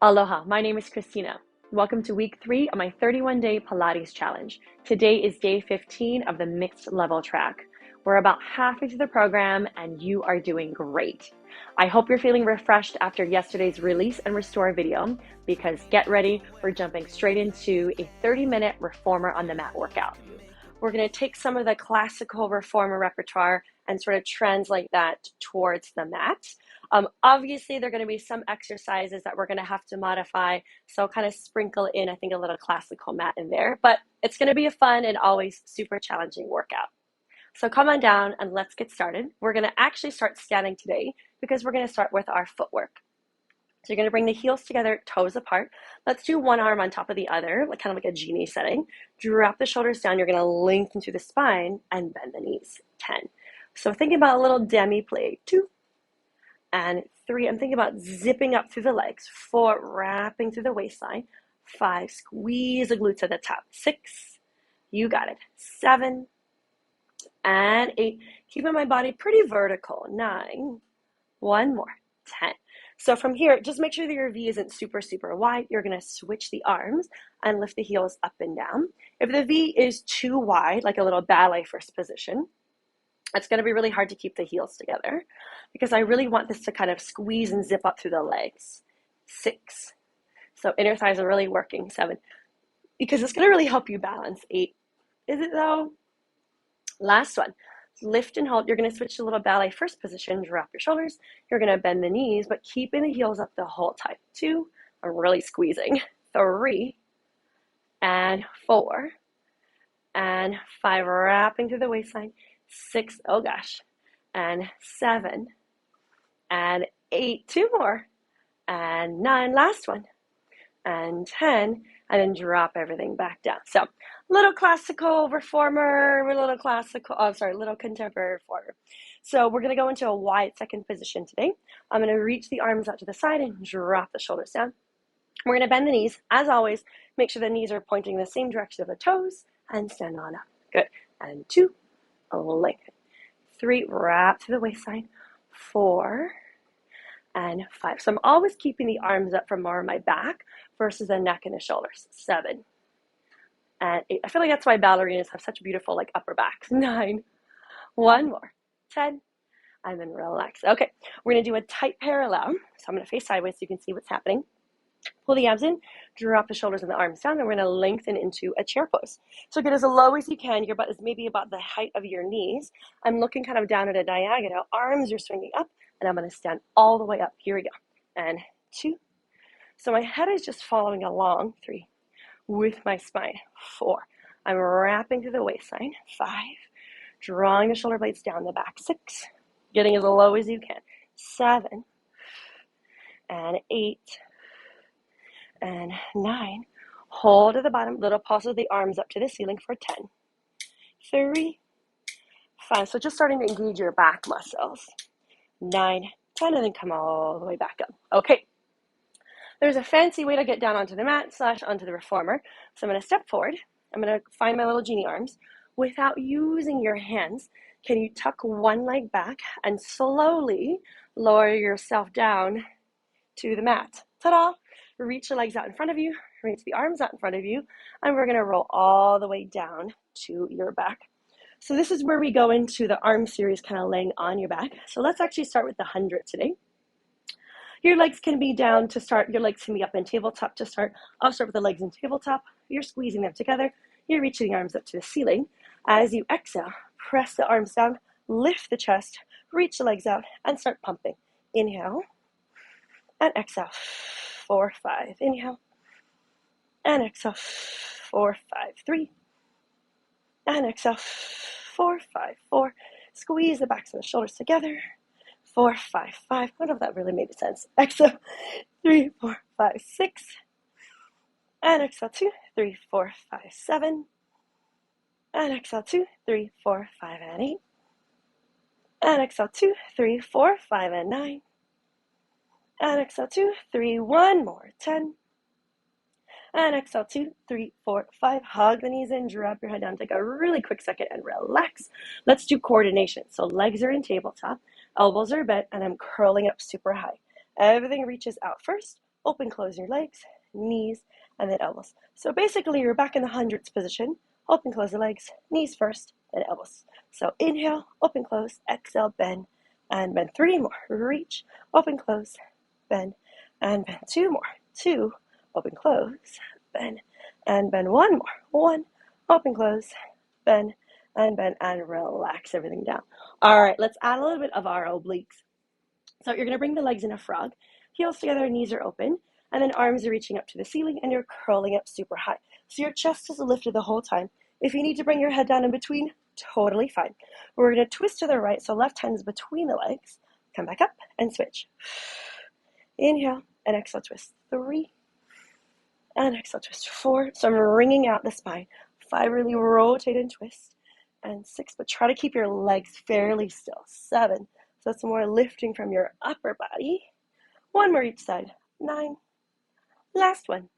Aloha, my name is Christina. Welcome to week 3 of my 31-day Pilates challenge. Today is day 15 of the mixed level track. We're about halfway through the program and you are doing great. I hope you're feeling refreshed after yesterday's release and restore video because get ready, we're jumping straight into a 30-minute reformer on the mat workout. We're going to take some of the classical reformer repertoire and sort of translate that towards the mat. Obviously, there are going to be some exercises that we're going to have to modify, so kind of sprinkle in, I think, a little classical mat in there, but it's going to be a fun and always super challenging workout. So come on down and let's get started. We're going to actually start standing today because we're going to start with our footwork. So you're going to bring the heels together, toes apart. Let's do one arm on top of the other, kind of like a genie setting. Drop the shoulders down. You're going to lengthen through the spine and bend the knees. 10. So thinking about a little demi-plie. 2 and 3. I'm thinking about zipping up through the legs. 4, wrapping through the waistline. 5, squeeze the glutes at the top. 6, you got it. 7 and 8. Keeping my body pretty vertical. 9, one more. 10. So from here, just make sure that your V isn't super, super wide. You're going to switch the arms and lift the heels up and down. If the V is too wide, like a little ballet first position, it's going to be really hard to keep the heels together because I really want this to kind of squeeze and zip up through the legs. 6. So inner thighs are really working. 7. Because it's going to really help you balance. 8. Is it though? Last one. Lift and hold. You're going to switch to a little ballet first position. Drop your shoulders. You're going to bend the knees, but keeping the heels up the whole time. 2. I'm really squeezing. 3 and 4 and 5. Wrapping through the waistline. 6. Oh gosh. And 7 and 8. 2 more. And 9. Last one. And 10. And then drop everything back down. So little classical reformer, little contemporary reformer. So we're going to go into a wide second position today. I'm going to reach the arms out to the side and drop the shoulders down. We're going to bend the knees. As always, make sure the knees are pointing the same direction of the toes and stand on up. Good. And 2, lengthen. 3, wrap through the waistline. 4 and 5. So I'm always keeping the arms up from more of my back versus the neck and the shoulders. 7 and 8. I feel like that's why ballerinas have such beautiful upper backs. 9. One more. 10. And then relax. Okay, we're going to do a tight parallel. So I'm going to face sideways so you can see what's happening. Pull the abs in, drop the shoulders and the arms down, and we're going to lengthen into a chair pose. So get as low as you can. Your butt is maybe about the height of your knees. I'm looking kind of down at a diagonal. Arms are swinging up, and I'm going to stand all the way up. Here we go. And 2. So my head is just following along. 3. With my spine. 4. I'm wrapping through the waistline. 5. Drawing the shoulder blades down the back. 6. Getting as low as you can. 7 and 8 and 9. Hold at the bottom. Little pulse with the arms up to the ceiling for 10. 3. 5. So just starting to engage your back muscles. 9, 10, and then come all the way back up. Okay. There's a fancy way to get down onto the mat / onto the reformer. So I'm going to step forward. I'm going to find my little genie arms. Without using your hands, can you tuck one leg back and slowly lower yourself down to the mat? Ta-da! Reach the legs out in front of you, reach the arms out in front of you, and we're going to roll all the way down to your back. So this is where we go into the arm series, kind of laying on your back. So let's actually start with the 100 today. Your legs can be down to start. Your legs can be up in tabletop to start. I'll start with the legs in tabletop. You're squeezing them together. You're reaching the arms up to the ceiling. As you exhale, press the arms down, lift the chest, reach the legs out, and start pumping. Inhale and exhale. 4, 5. Inhale and exhale. 4, 5. 3 and exhale. 4, 5. 4. Squeeze the backs of the shoulders together. 4, 5, 5. I don't know if that really made sense. Exhale. 3, 4, 5, 6. And exhale. 2, 3, 4, 5, 7. And exhale. 2, 3, 4, 5, and 8. And exhale. 2, 3, 4, 5, and 9. And exhale. 2, 3, 1 more. 10. And exhale. 2, 3, 4, 5. Hug the knees in, drop your head down. Take a really quick second and relax. Let's do coordination. So legs are in tabletop, elbows are bent, and I'm curling up super high. Everything reaches out first. open, close your legs, knees, and then elbows. So basically you're back in the hundreds position. Open, close the legs, knees first, then elbows. So inhale, open, close, exhale, bend, and bend. 3 more. Reach, open, close, bend, and bend. 2 more. 2, open, close, bend, and bend. 1 more. 1, open, close, bend, and relax everything down. All right, let's add a little bit of our obliques. So you're going to bring the legs in a frog, heels together, knees are open, and then arms are reaching up to the ceiling, and you're curling up super high. So your chest is lifted the whole time. If you need to bring your head down in between, totally fine. We're going to twist to the right, so left hand is between the legs. Come back up and switch. Inhale and exhale, twist. 3, and exhale, twist. 4, so I'm wringing out the spine. 5, really rotate and twist. And 6, but try to keep your legs fairly still. 7, so it's more lifting from your upper body. 1 more each side. 9, last one.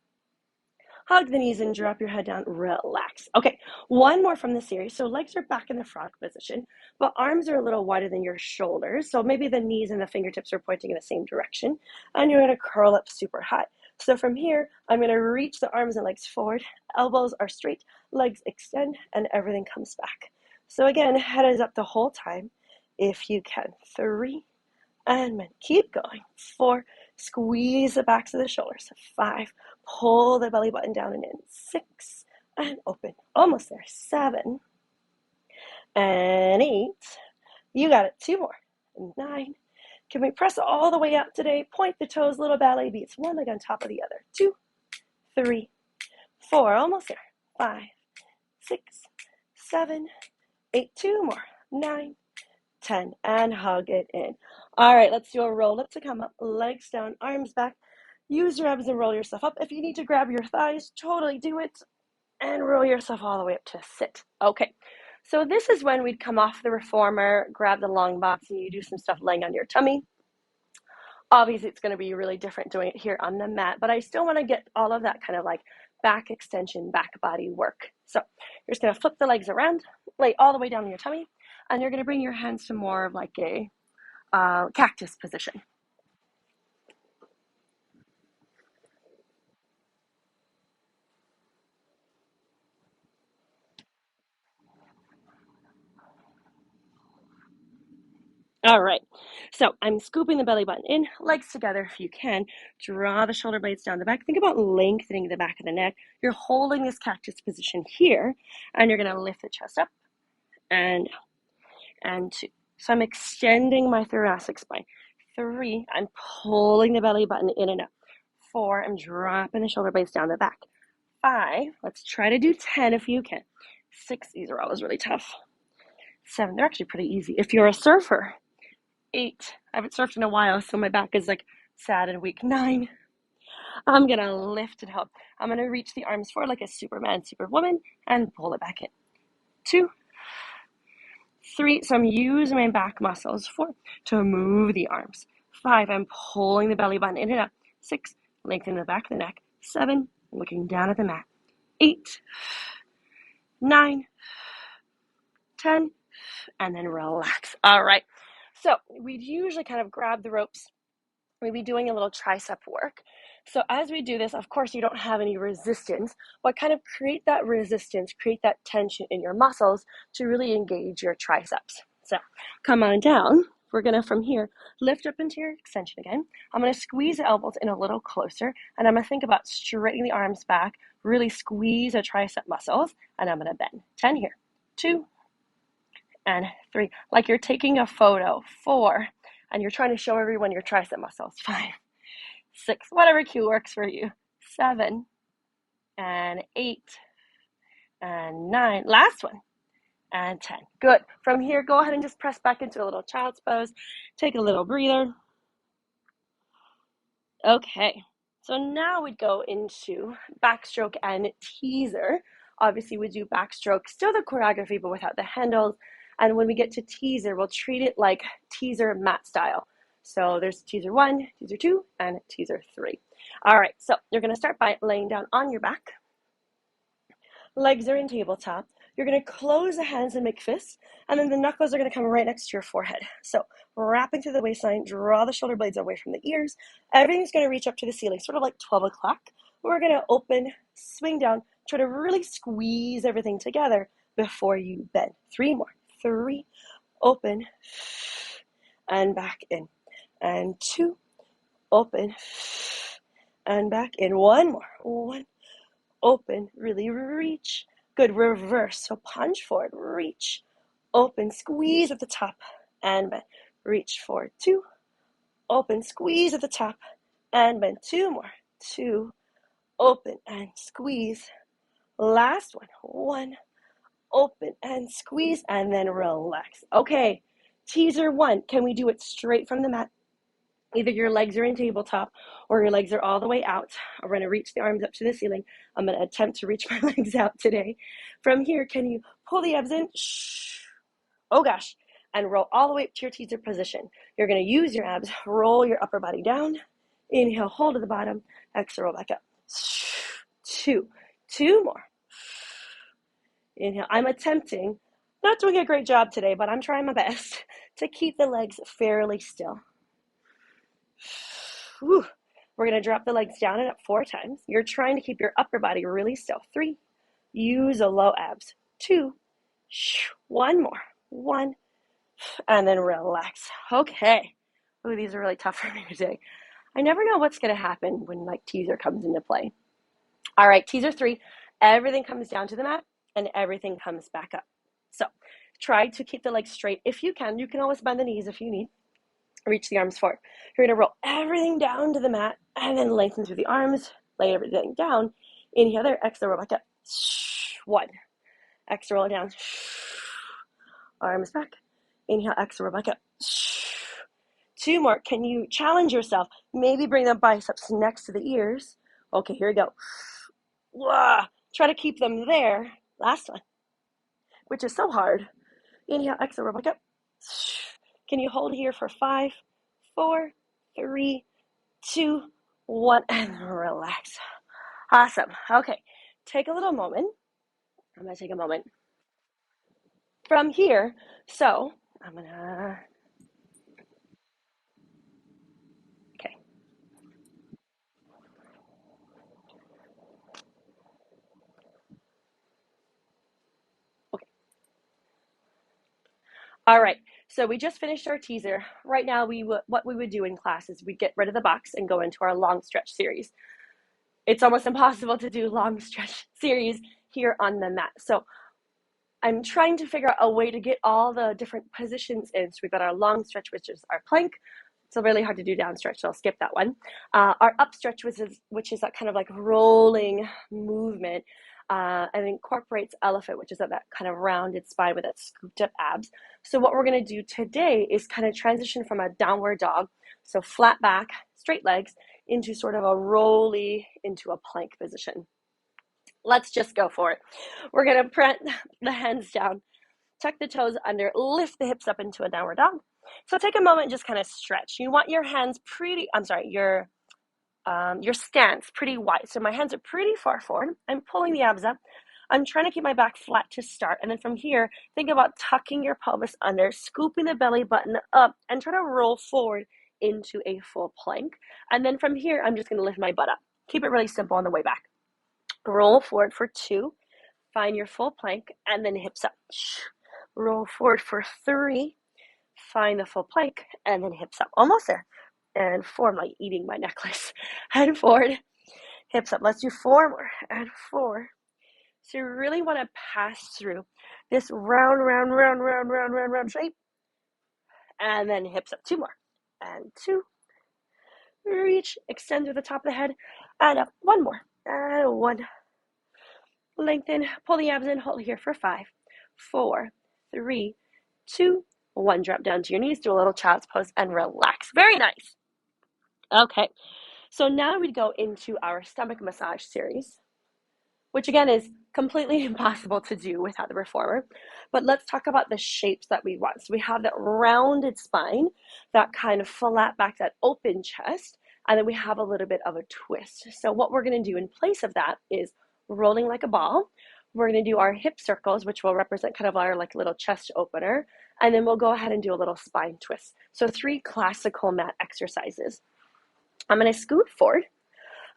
Hug the knees and drop your head down. Relax. Okay, 1 more from the series. So legs are back in the frog position, but arms are a little wider than your shoulders. So maybe the knees and the fingertips are pointing in the same direction, and you're going to curl up super high. So from here, I'm going to reach the arms and legs forward. Elbows are straight, legs extend, and everything comes back. So again, head is up the whole time if you can. 3, and then keep going. 4, squeeze the backs of the shoulders. 5, pull the belly button down and in. 6, and open. Almost there. 7, and 8. You got it. 2 more. 9. Can we press all the way up today? Point the toes, little ballet beats. 1 leg on top of the other. 2, 3, 4. Almost there. 5, 6, 7, 8. 2 more. 9, 10, and hug it in. All right, let's do a roll up to come up, legs down, arms back. Use your abs and roll yourself up. If you need to grab your thighs, totally do it, and roll yourself all the way up to sit. Okay, so this is when we'd come off the reformer, grab the long box, and you do some stuff laying on your tummy. Obviously, it's going to be really different doing it here on the mat, but I still want to get all of that kind of like back extension, back body work. So you're just going to flip the legs around, lay all the way down on your tummy, and you're going to bring your hands to more of like a cactus position. All right, so I'm scooping the belly button in, legs together if you can. Draw the shoulder blades down the back. Think about lengthening the back of the neck. You're holding this cactus position here, and you're going to lift the chest up and 2. So I'm extending my thoracic spine. 3, I'm pulling the belly button in and up. 4, I'm dropping the shoulder blades down the back. 5, let's try to do 10 if you can. 6, these are always really tough. 7, they're actually pretty easy if you're a surfer. 8, I haven't surfed in a while, so my back is like sad and weak. 9, I'm gonna lift it up. I'm gonna reach the arms forward like a Superman, Superwoman, and pull it back in. 2, 3, so I'm using my back muscles. 4, to move the arms. 5, I'm pulling the belly button in and up. 6, lengthening the back of the neck. 7, looking down at the mat. 8, 9, 10, and then relax. All right, so we'd usually kind of grab the ropes. We'd be doing a little tricep work. So as we do this, of course, you don't have any resistance, but kind of create that resistance, create that tension in your muscles to really engage your triceps. So come on down. We're gonna, from here, lift up into your extension again. I'm gonna squeeze the elbows in a little closer, and I'm gonna think about straightening the arms back, really squeeze the tricep muscles, and I'm gonna bend. 10 here. 2, and 3. Like you're taking a photo. 4, and you're trying to show everyone your tricep muscles. 5, 6, whatever cue works for you. 7, and 8, and 9. Last one, and 10. Good. From here, go ahead and just press back into a little child's pose. Take a little breather. Okay, so now we'd go into backstroke and teaser. Obviously, we do backstroke, still the choreography, but without the handles. And when we get to teaser, we'll treat it like teaser mat style. So there's teaser 1, teaser 2, and teaser 3. All right, so you're gonna start by laying down on your back. Legs are in tabletop. You're going to close the hands and make fists, and then the knuckles are going to come right next to your forehead. So wrapping through the waistline, draw the shoulder blades away from the ears. Everything's going to reach up to the ceiling, sort of like 12 o'clock. We're going to open, swing down, try to really squeeze everything together before you bend. 3 more. 3, open, and back in. And 2, open, and back in. 1 more. 1, open, really reach. Good, reverse. So punch forward, reach, open, squeeze at the top, and bend. Reach forward, 2, open, squeeze at the top, and bend. 2 more. 2, open, and squeeze. Last one. 1, open, and squeeze, and then relax. Okay, teaser 1. Can we do it straight from the mat? Either your legs are in tabletop or your legs are all the way out. We're going to reach the arms up to the ceiling. I'm going to attempt to reach my legs out today. From here, can you pull the abs in? Shh. Oh gosh. And roll all the way up to your teaser position. You're going to use your abs. Roll your upper body down. Inhale, hold at the bottom. Exhale, roll back up. 2. 2 more. Inhale. I'm attempting, not doing a great job today, but I'm trying my best to keep the legs fairly still. Whew. We're going to drop the legs down and up 4 times. You're trying to keep your upper body really still. 3, use a low abs. 2, 1 more. 1, and then relax. Okay. Ooh, these are really tough for me today. I never know what's going to happen when like teaser comes into play. All right, teaser 3, everything comes down to the mat and everything comes back up. So try to keep the legs straight if you can. You can always bend the knees if you need. Reach the arms forward. You're going to roll everything down to the mat and then lengthen through the arms. Lay everything down. Inhale there. Exhale, roll back up. 1. Exhale, roll down. Arms back. Inhale, exhale, roll back up. 2 more. Can you challenge yourself? Maybe bring the biceps next to the ears. Okay, here we go. Try to keep them there. Last one, which is so hard. Inhale, exhale, roll back up. Can you hold here for 5, 4, 3, 2, 1, and relax. Awesome. Okay, take a little moment. I'm going to take a moment. From here, so I'm going to, okay. Okay. All right. So we just finished our teaser. Right now, what we would do in class is we'd get rid of the box and go into our long stretch series. It's almost impossible to do long stretch series here on the mat. So I'm trying to figure out a way to get all the different positions in. So we've got our long stretch, which is our plank. It's really hard to do down stretch, so I'll skip that one. Our up stretch, which is that kind of like rolling movement, and incorporates elephant, which is that kind of rounded spine with that scooped up abs. So what we're going to do today is kind of transition from a downward dog, so flat back, straight legs, into sort of a rolly into a plank position. Let's just go for it. We're going to press the hands down, tuck the toes under, lift the hips up into a downward dog. So take a moment and just kind of stretch. You want your hands your stance pretty wide. So my hands are pretty far forward. I'm pulling the abs up. I'm trying to keep my back flat to start. And then from here, think about tucking your pelvis under, scooping the belly button up, and try to roll forward into a full plank. And then from here, I'm just going to lift my butt up. Keep it really simple on the way back. Roll forward for 2, find your full plank, and then hips up. Roll forward for 3, find the full plank, and then hips up. Almost there. And 4, I'm like eating my necklace. And forward, hips up. Let's do 4 more, and 4. So you really want to pass through this round shape. And then hips up. 2 more, and 2. Reach, extend through the top of the head, and up. 1 more, and 1. Lengthen, pull the abs in, hold here for 5, 4, 3, 2, 1. Drop down to your knees, do a little child's pose, and relax. Very nice. Okay, so now we go into our stomach massage series, which again is completely impossible to do without the reformer. But let's talk about the shapes that we want. So we have that rounded spine, that kind of flat back, that open chest, and then we have a little bit of a twist. So what we're going to do in place of that is rolling like a ball. we're going to do our hip circles, which will represent kind of our like little chest opener. And then we'll go ahead and do a little spine twist. So 3 classical mat exercises. I'm going to scoot forward.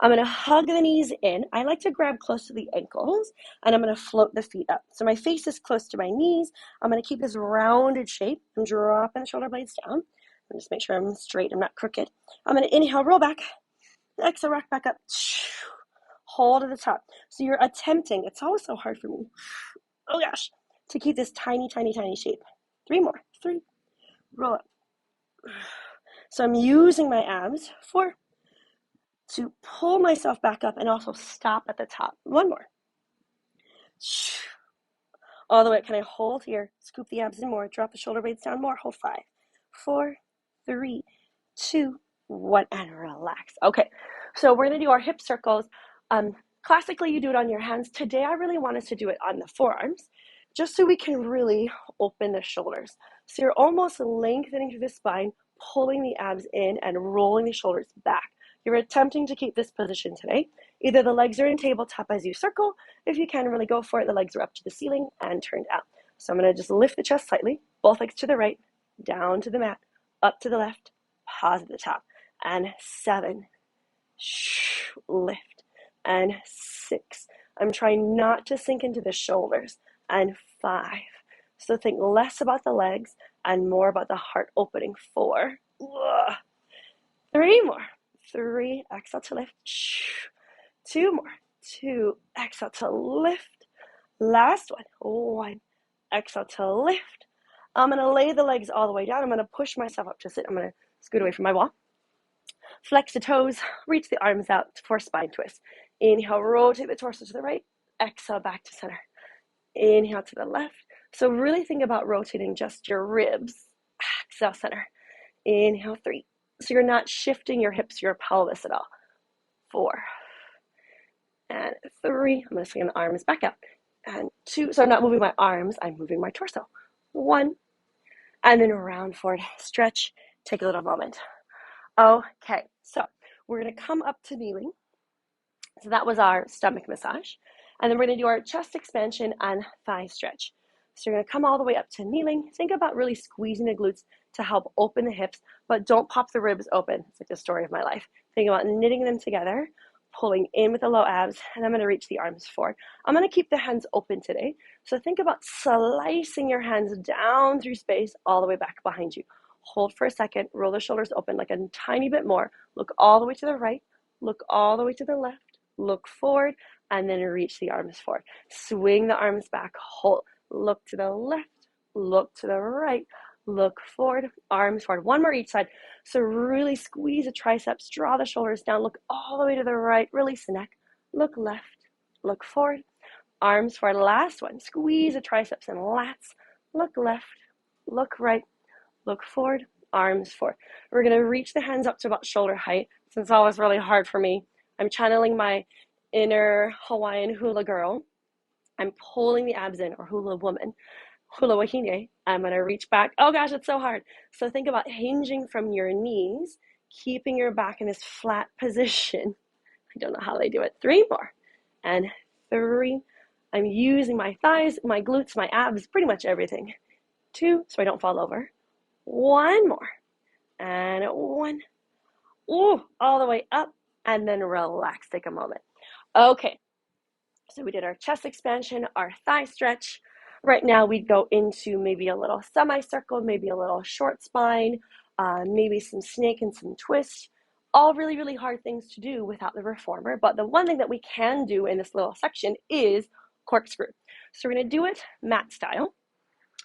I'm going to hug the knees in. I like to grab close to the ankles, and I'm going to float the feet up. So my face is close to my knees. I'm going to keep this rounded shape. I'm dropping the shoulder blades down. And just make sure I'm straight, I'm not crooked. I'm going to inhale, roll back. Exhale, rock back up. Hold at the top. So you're attempting, it's always so hard for me, oh gosh, to keep this tiny, tiny, tiny shape. 3 more. 3. Roll up. So I'm using my abs. 4. To pull myself back up and also stop at the top. 1 more. All the way. Can I hold here? Scoop the abs in more. Drop the shoulder blades down more. Hold 5, 4, 3, 2, 1, and relax. Okay, so we're going to do our hip circles. Classically, you do it on your hands. Today, I really want us to do it on the forearms, just so we can really open the shoulders. So you're almost lengthening through the spine, pulling the abs in and rolling the shoulders back. You're attempting to keep this position today. Either the legs are in tabletop as you circle. If you can, really go for it. The legs are up to the ceiling and turned out. So I'm going to just lift the chest slightly, both legs to the right, down to the mat, up to the left, pause at the top, and 7, lift, and 6. I'm trying not to sink into the shoulders, and 5. So think less about the legs and more about the heart opening. 4, 3 more. 3, exhale to lift. 2 more. 2, exhale to lift. Last one. 1, exhale to lift. I'm going to lay the legs all the way down. I'm going to push myself up to sit. I'm going to scoot away from my wall. Flex the toes, reach the arms out for spine twist. Inhale, rotate the torso to the right. Exhale, back to center. Inhale to the left. So really think about rotating just your ribs. Exhale, center. Inhale, 3. So you're not shifting your hips, your pelvis at all. 4 and 3. I'm going to swing the arms back out. And 2. So I'm not moving my arms, I'm moving my torso. 1. And then round forward, stretch, take a little moment. Okay, so we're going to come up to kneeling. So that was our stomach massage. And then we're going to do our chest expansion and thigh stretch. So you're going to come all the way up to kneeling. Think about really squeezing the glutes to help open the hips, but don't pop the ribs open. It's like the story of my life. Think about knitting them together, pulling in with the low abs, and I'm going to reach the arms forward. I'm going to keep the hands open today. So think about slicing your hands down through space all the way back behind you. Hold for a second, roll the shoulders open like a tiny bit more. Look all the way to the right, look all the way to the left, look forward, and then reach the arms forward. Swing the arms back, hold. Look to the left, look to the right, look forward, arms forward. 1 more each side. So really squeeze the triceps, draw the shoulders down, look all the way to the right, release the neck, look left, look forward, arms forward. Last one, squeeze the triceps and lats, look left, look right, look forward, arms forward. We're going to reach the hands up to about shoulder height. Since it's always really hard for me, I'm channeling my inner Hawaiian hula girl. I'm pulling the abs in, or hula woman, hula wahine. I'm going to reach back. Oh gosh, it's so hard. So think about hinging from your knees, keeping your back in this flat position. I don't know how they do it. 3 more. And 3. I'm using my thighs, my glutes, my abs, pretty much everything. 2, so I don't fall over. 1 more. And 1. Ooh, all the way up. And then relax. Take a moment. Okay. So we did our chest expansion, our thigh stretch. Right now we'd go into maybe a little semicircle, maybe a little short spine, maybe some snake and some twist. All really, really hard things to do without the reformer. But the one thing that we can do in this little section is corkscrew. So we're going to do it mat style.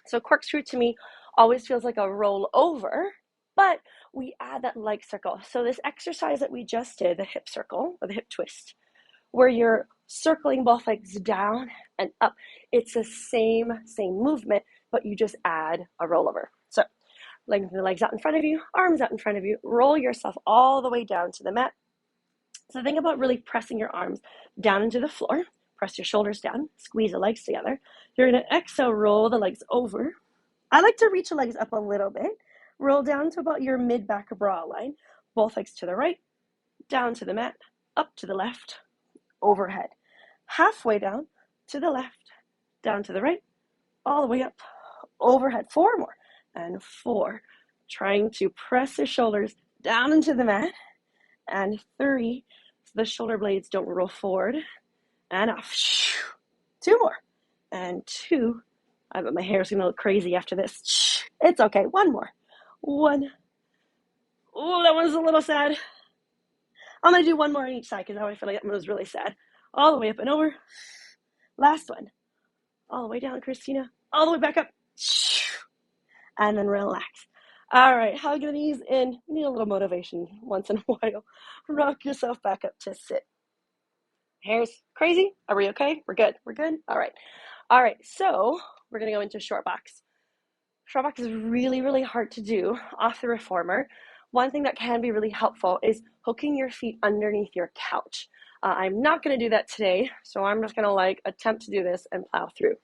So corkscrew to me always feels like a roll over, but we add that leg circle. So this exercise that we just did, the hip circle or the hip twist, where you're circling both legs down and up. It's the same movement, but you just add a rollover. So lengthen the legs out in front of you, arms out in front of you, roll yourself all the way down to the mat. So think about really pressing your arms down into the floor. Press your shoulders down, squeeze the legs together. You're going to exhale, roll the legs over. I like to reach the legs up a little bit. Roll down to about your mid-back bra line. Both legs to the right, down to the mat, up to the left, overhead. Halfway down, to the left, down to the right, all the way up, overhead. 4 more, and 4. Trying to press the shoulders down into the mat, and 3, so the shoulder blades don't roll forward, and off. 2 more, and 2. I bet my hair's gonna look crazy after this. It's okay. 1 more. 1. Oh, that one's a little sad. I'm gonna do 1 more on each side because now I feel like that one was really sad. All the way up and over. Last one. All the way down, Christina. All the way back up. And then relax. All right, hug the knees in. You need a little motivation once in a while. Rock yourself back up to sit. Hair's crazy? Are we okay? We're good. We're good? All right. All right, so we're gonna go into short box. Short box is really, really hard to do off the reformer. One thing that can be really helpful is hooking your feet underneath your couch. I'm not gonna do that today, so I'm just gonna attempt to do this and plow through.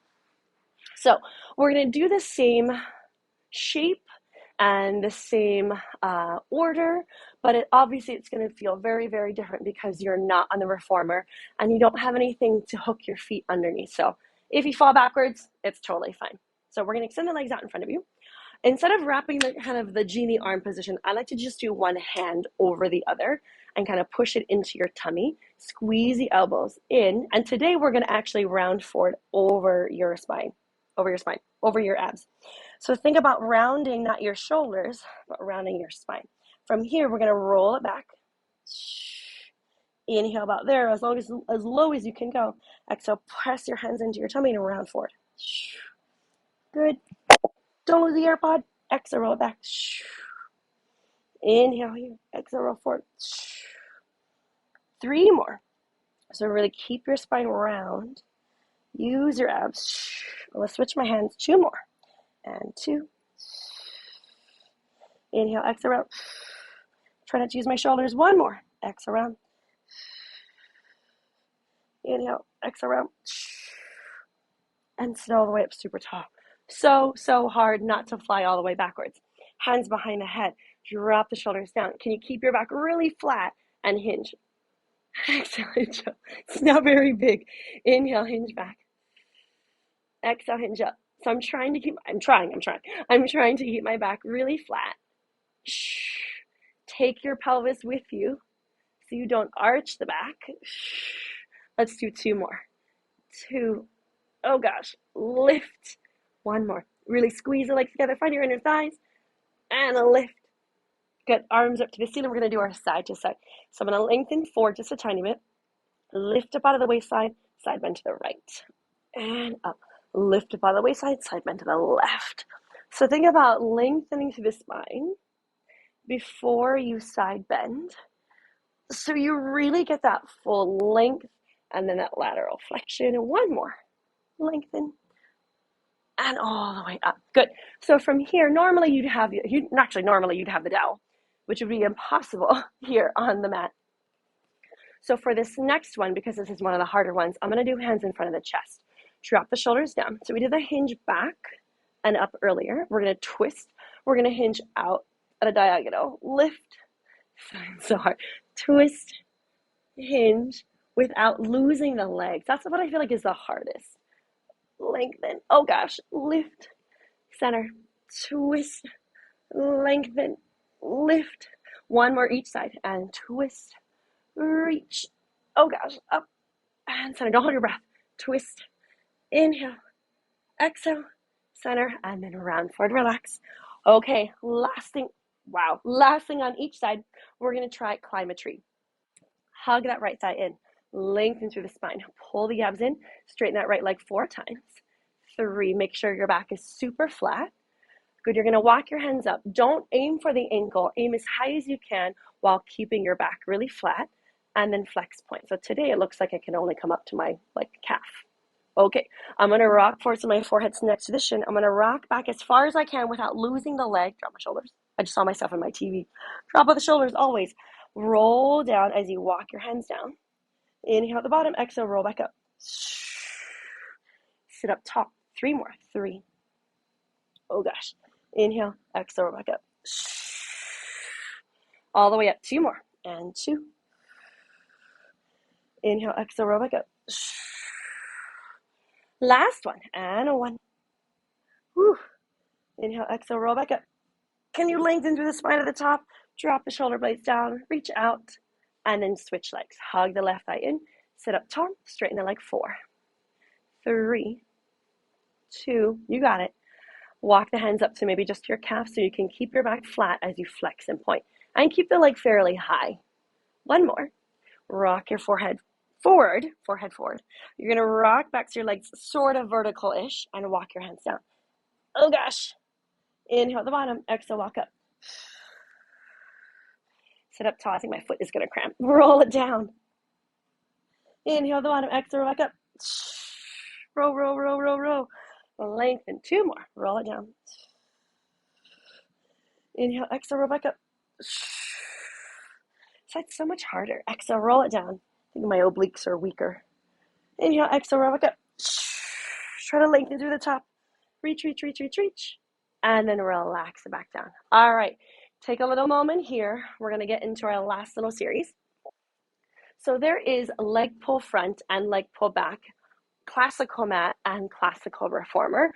So we're gonna do the same shape and the same order, but obviously it's going to feel very, very different because you're not on the reformer and you don't have anything to hook your feet underneath. So if you fall backwards, it's totally fine. So we're going to extend the legs out in front of you. Instead of wrapping the genie arm position, I like to just do one hand over the other and kind of push it into your tummy. Squeeze the elbows in. And today we're going to actually round forward over your spine, over your abs. So think about rounding not your shoulders, but rounding your spine. From here, we're going to roll it back. Inhale about there, as low as you can go. Exhale, press your hands into your tummy and round forward. Good. Don't lose the AirPod. Exhale, roll it back. Inhale here. Exhale, roll forward. 3 more. So really keep your spine round. Use your abs. Let's switch my hands. 2 more. And 2. Inhale, exhale out. Try not to use my shoulders. 1 more. Exhale around. Inhale, exhale around. And sit all the way up super tall. So hard not to fly all the way backwards. Hands behind the head. Drop the shoulders down. Can you keep your back really flat and hinge? Exhale, hinge up. It's not very big. Inhale, hinge back. Exhale, hinge up. So I'm trying to keep my back really flat. Take your pelvis with you so you don't arch the back. Let's do 2 more. 2. Oh gosh. Lift. 1 more. Really squeeze the legs together. Find your inner thighs. And a lift. Good. Arms up to the ceiling. We're going to do our side to side. So I'm going to lengthen forward just a tiny bit. Lift up out of the waistline. Side bend to the right. And up. Lift up out of the waistline. Side bend to the left. So think about lengthening through the spine before you side bend. So you really get that full length and then that lateral flexion. And 1 more. Lengthen. And all the way up. Good. So from here, normally you'd have the dowel, which would be impossible here on the mat. So for this next one, because this is one of the harder ones, I'm going to do hands in front of the chest. Drop the shoulders down. So we did the hinge back and up earlier. We're going to twist. We're going to hinge out at a diagonal. Lift. So hard. Twist. Hinge without losing the legs. That's what I feel like is the hardest. Lengthen. Oh gosh. Lift. Center. Twist. Lengthen. Lift. 1 more each side. And twist. Reach. Oh gosh. Up. And center. Don't hold your breath. Twist. Inhale. Exhale. Center. And then round forward. Relax. Okay. Last thing on each side. We're going to try climb a tree. Hug that right thigh in. Lengthen through the spine. Pull the abs in. Straighten that right leg 4 times. 3. Make sure your back is super flat. Good. You're going to walk your hands up. Don't aim for the ankle. Aim as high as you can while keeping your back really flat. And then flex point. So today it looks like I can only come up to my calf. Okay. I'm going to rock forward so my forehead's next to the shin. I'm going to rock back as far as I can without losing the leg. Drop my shoulders. I just saw myself on my TV. Drop of the shoulders always. Roll down as you walk your hands down. Inhale at the bottom. Exhale, roll back up. Sit up top. 3 more. 3. Oh gosh. Inhale. Exhale, roll back up. All the way up. 2 more. And 2. Inhale. Exhale, roll back up. Last one, and a 1. Whew. Inhale, exhale, roll back up. Can you lengthen through the spine at the top? Drop the shoulder blades down, reach out, and then switch legs. Hug the left thigh in, sit up tall, straighten the leg. 4, 3, 2, you got it. Walk the hands up to maybe just your calf so you can keep your back flat as you flex and point. And keep the leg fairly high. 1 more. Rock your forehead forward. You're going to rock back so your legs sort of vertical-ish and walk your hands down. Oh gosh. Inhale at the bottom, exhale, walk up. Sit up tall. I think my foot is going to cramp. Roll it down. Inhale at the bottom, exhale, roll back up. Roll, roll, roll, roll, roll. Lengthen. 2 more. Roll it down. Inhale, exhale, roll back up. That's so much harder. Exhale, roll it down. I think my obliques are weaker. Inhale, exhale, roll back up. Try to lengthen through the top. Reach, reach, reach, reach, reach. And then relax it back down. All right. Take a little moment here. We're going to get into our last little series. So there is leg pull front and leg pull back, classical mat and classical reformer.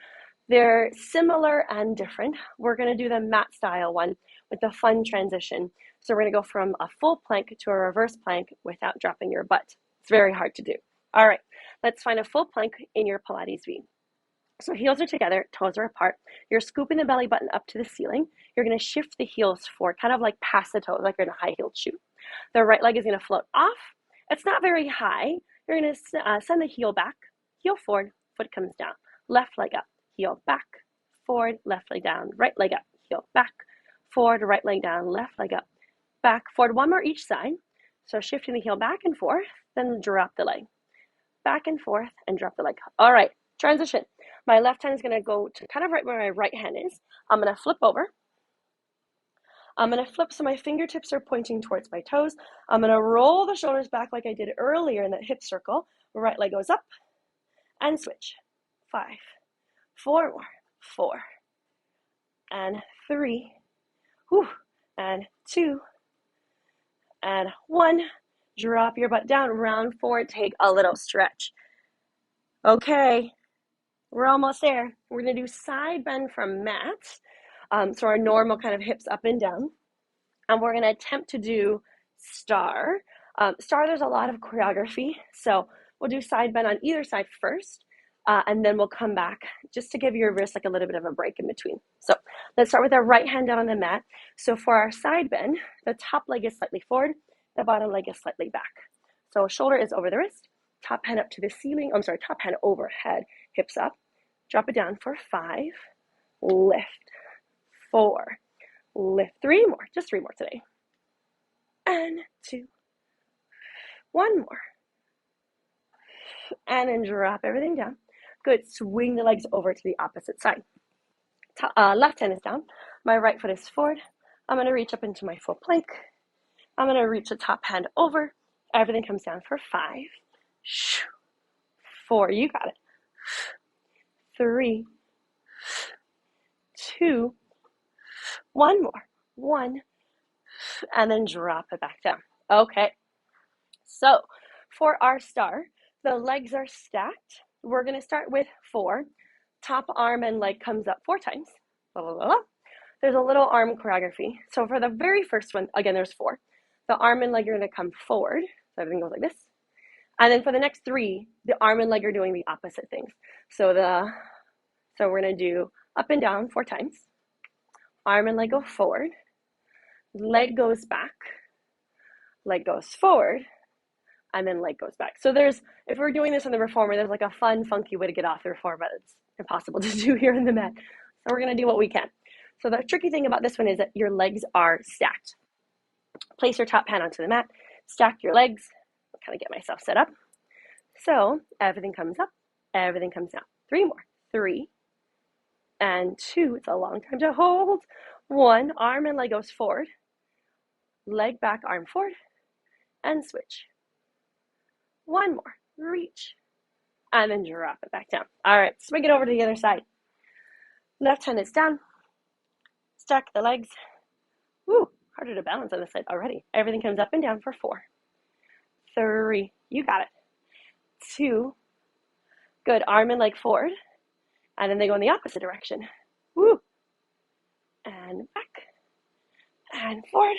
They're similar and different. We're going to do the mat style one with a fun transition. So we're going to go from a full plank to a reverse plank without dropping your butt. It's very hard to do. All right, let's find a full plank in your Pilates V. So heels are together, toes are apart. You're scooping the belly button up to the ceiling. You're going to shift the heels forward, kind of like past the toes, like you're in a high-heeled shoe. The right leg is going to float off. It's not very high. You're going to send the heel back, heel forward, foot comes down. Left leg up, heel back, forward, left leg down, right leg up, heel back, forward, right leg down, left leg up, back, forward. 1 more each side. So shifting the heel back and forth, then drop the leg. Back and forth and drop the leg. All right, transition. My left hand is going to go to kind of right where my right hand is. I'm going to flip over. I'm going to flip so my fingertips are pointing towards my toes. I'm going to roll the shoulders back like I did earlier in that hip circle. Right leg goes up and switch. 5, 4 more. 4 and 3, and 2 and 1. Drop your butt down, round forward, take a little stretch. Okay, we're almost there. We're going to do side bend from mat. So our normal kind of hips up and down. And we're going to attempt to do star. Star, there's a lot of choreography. So we'll do side bend on either side first. And then we'll come back just to give your wrist like a little bit of a break in between. So let's start with our right hand down on the mat. So for our side bend, the top leg is slightly forward. The bottom leg is slightly back. So shoulder is over the wrist. Top hand up to the ceiling. Top hand overhead. Hips up. Drop it down for 5. Lift. 4. Lift. 3 more. Just 3 more today. And 2. 1 more. And then drop everything down. Good. Swing the legs over to the opposite side. Left hand is down. My right foot is forward. I'm going to reach up into my full plank. I'm going to reach the top hand over. Everything comes down for 5. 4. You got it. 3. 2. 1 more. 1. And then drop it back down. Okay. So for our star, the legs are stacked. We're going to start with 4. Top arm and leg comes up 4 times. Blah, blah, blah, blah. There's a little arm choreography. So for the very first one, again, there's 4. The arm and leg are going to come forward. So everything goes like this. And then for the next 3, the arm and leg are doing the opposite things. So we're going to do up and down 4 times. Arm and leg go forward. Leg goes back. Leg goes forward. And then leg goes back. So if we're doing this on the reformer, there's like a fun, funky way to get off the reformer. It's impossible to do here in the mat. So we're going to do what we can. So the tricky thing about this one is that your legs are stacked. Place your top hand onto the mat. Stack your legs. I'll kind of get myself set up. So everything comes up. Everything comes down. 3 more. 3 and 2. It's a long time to hold. 1. Arm and leg goes forward. Leg back, arm forward. And switch. 1 more. Reach. And then drop it back down. All right. Swing it over to the other side. Left hand is down. Stack the legs. Harder to balance on this side already. Everything comes up and down for 4. 3. You got it. 2. Good. Arm and leg forward. And then they go in the opposite direction. Woo. And back. And forward.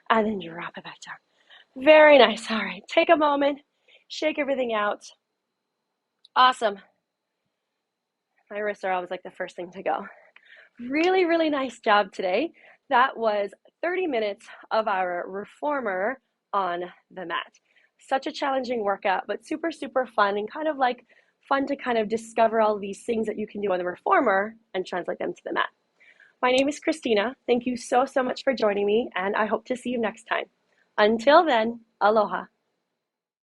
And then drop it back down. Very nice. All right. Take a moment. Shake everything out. Awesome. My wrists are always like the first thing to go. Really, really nice job today. That was 30 minutes of our reformer on the mat. Such a challenging workout, but super, super fun, and kind of like fun to kind of discover all these things that you can do on the reformer and translate them to the mat. My name is Christina. Thank you so, so much for joining me, and I hope to see you next time. Until then, aloha.